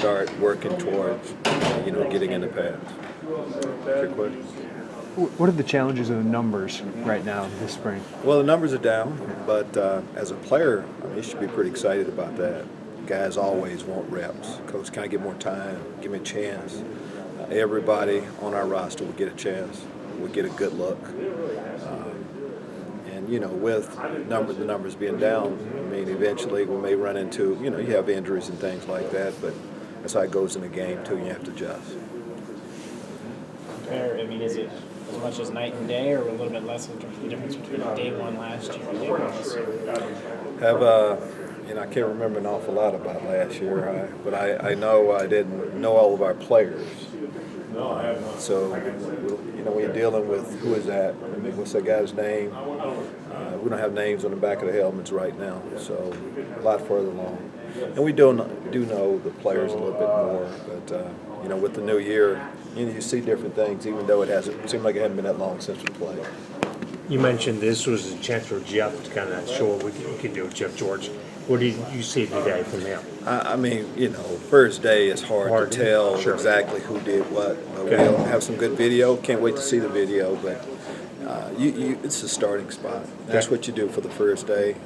start working towards, getting in the pads. Good question. What are the challenges of the numbers right now this spring? Well, the numbers are down, but as a player, you should be pretty excited about that. Guys always want reps. Coach, can I get more time? Give me a chance. Everybody on our roster will get a chance. We'll get a good look. With the numbers being down, eventually we may run into, you have injuries and things like that, but that's how it goes in the game, too. You have to adjust. Is it as much as night and day, or a little bit less in terms of the difference between day one last year and day one this year? I can't remember an awful lot about last year, but I know I didn't know all of our players. So, when you're dealing with who is that, what's that guy's name? We don't have names on the back of the helmets right now, so a lot further along. And we do know the players a little bit more, but with the new year, you see different things, even though it seemed like it hadn't been that long since we played. You mentioned this was a chance for Jeff to kind of show what we can do with Jeff George. What did you see today from him? First day is hard to tell Sure. exactly who did what. Okay. We'll have some good video. Can't wait to see the video, but it's a starting spot. That's what you do for the first day.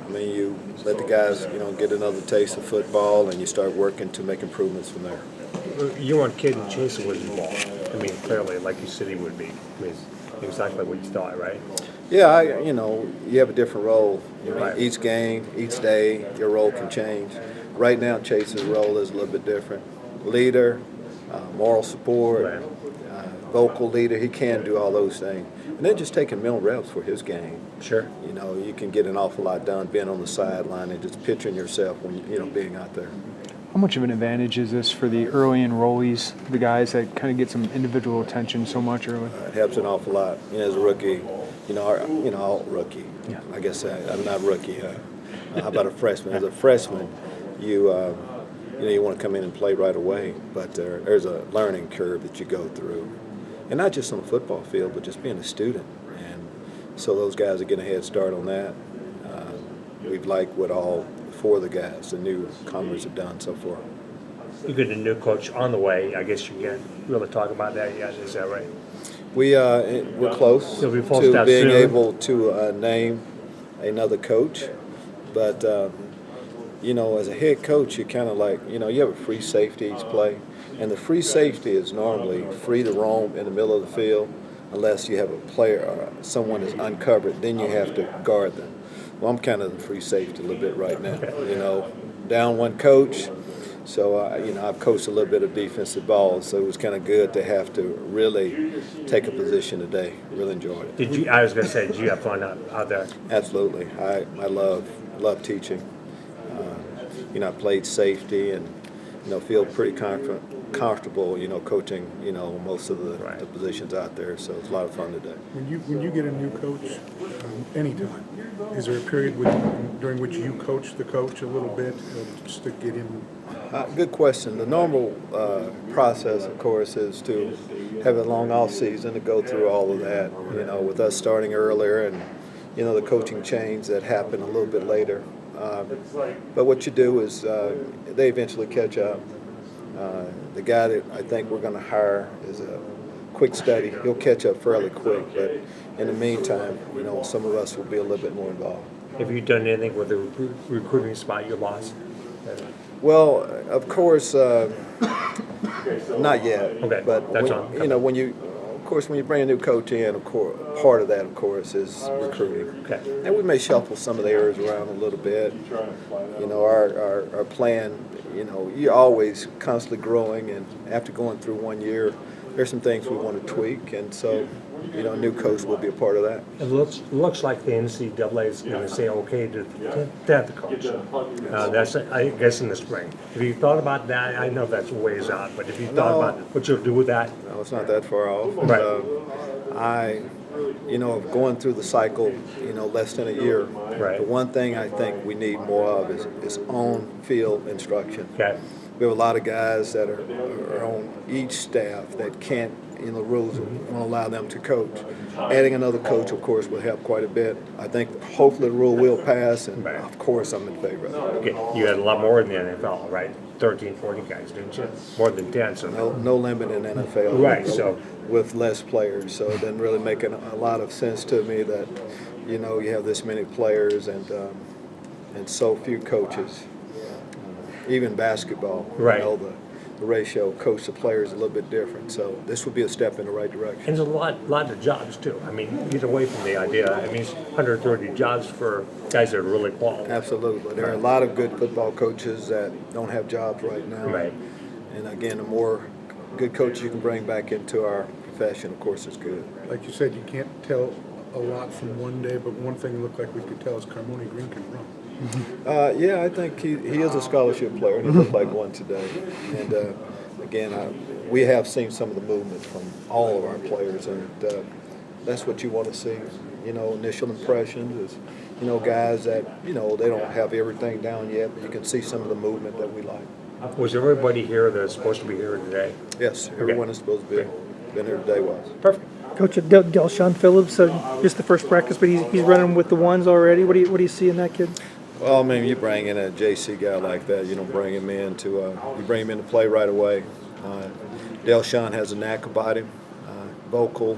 You let the guys, get another taste of football, and you start working to make improvements from there. You weren't kidding. Jason was involved. Clearly, like you said he would be. Exactly what you thought, right? Yeah, you have a different role. Right. Each game, each day, your role can change. Right now, Chase's role is a little bit different. Leader, moral support, Right. Vocal leader. He can do all those things. And then just taking mental reps for his game. Sure. You can get an awful lot done being on the sideline and just picturing yourself when being out there. How much of an advantage is this for the early enrollees, the guys that kind of get some individual attention so much early? It helps an awful lot. As a rookie, rookie. Yeah. I guess I'm not rookie. How about a freshman? As a freshman, you want to come in and play right away, but there's a learning curve that you go through, and not just on the football field, but just being a student. And so those guys are getting a head start on that. We've liked what all four of the guys, the newcomers, have done so far. You get a new coach on the way. I guess you can't really talk about that yet. Is that right? We're close You'll be full to staff being soon. able to name another coach, but as a head coach, you kind of you have a free safety each play, and the free safety is normally free to roam in the middle of the field, unless you have a player or someone is uncovered, then you have to guard them. Well, I'm kind of the free safety a little bit right now. Down one coach. So, I've coached a little bit of defensive ball, so it was kind of good to have to really take a position today. Really enjoyed it. I was going to say, did you have fun out there? Absolutely. I love teaching. I played safety and, feel pretty comfortable, coaching, most of the positions out there. So it's a lot of fun today. When you get a new coach, anytime, is there a period during which you coach the coach a little bit just to get him? Good question. The normal process, of course, is to have a long off season to go through all of that. With us starting earlier and the coaching change that happened a little bit later. But what you do is they eventually catch up. The guy that I think we're going to hire is a quick study. He'll catch up fairly quick, but in the meantime, some of us will be a little bit more involved. Have you done anything with the recruiting spot you lost? Well, of course, not yet. Okay, but that's when you bring a new coach in, of course, part of that, of course, is recruiting. Okay. And we may shuffle some of the areas around a little bit. Our plan, you're always constantly growing, and after going through 1 year, there's some things we want to tweak, and so, a new coach will be a part of that. It looks like the NCAA is going to say okay to have the coach. That's, I guess, in the spring. Have you thought about that? I know that's ways out, but have you thought about what you'll do with that? No, it's not that far off. Right. Going through the cycle, less than a year. Right. The one thing I think we need more of is on-field instruction. Okay. we have a lot of guys that are on each staff that can't, you know, rules won't allow them to coach. Adding another coach, of course, will help quite a bit. I think hopefully the rule will pass, and Right. of course I'm in favor of it. Okay, you had a lot more in the NFL, right? 13, 14 guys, didn't you? More than 10, so. No limit in NFL. Right, so- with less players, so it doesn't really make a lot of sense to me that, you know, you have this many players and so few coaches. Even basketball, Right. you know, the ratio coach to player is a little bit different. So this would be a step in the right direction. And there's a lot of jobs too. I mean, get away from the idea. I mean, it's 130 jobs for guys that are really qualified. Absolutely, there are a lot of good football coaches that don't have jobs right now. Right. And again, the more good coaches you can bring back into our profession, of course, is good. Like you said, you can't tell a lot from one day, but one thing it looked like we could tell is Carmoni Green can run. Yeah, I think he is a scholarship player, and he looked like one today. And again, we have seen some of the movement from all of our players, and that's what you want to see. You know, initial impressions is, you know, guys that, you know, they don't have everything down yet, but you can see some of the movement that we like. Was everybody here that's supposed to be here today? Yes, everyone is supposed to been here today was. Perfect. Coach Delshawn Phillips, just the first practice, but he's running with the ones already. What do you see in that kid? Well, I mean, you bring in a JC guy like that, you don't bring him in to you bring him in to play right away. Delshawn has a knack about him, vocal,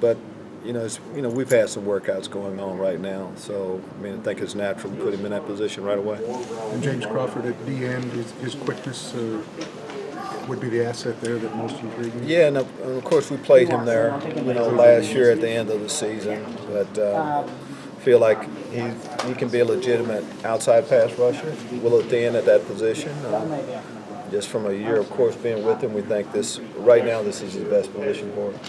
but you know, we've had some workouts going on right now, so I mean, I think it's natural to put him in that position right away. And James Crawford at the end, his quickness would be the asset there that most intriguing. Yeah, and of course we played him there, you know, last year at the end of the season, but feel like he can be a legitimate outside pass rusher. Will it end at that position? Just from a year, of course, being with him, we think this right now this is his best position for him.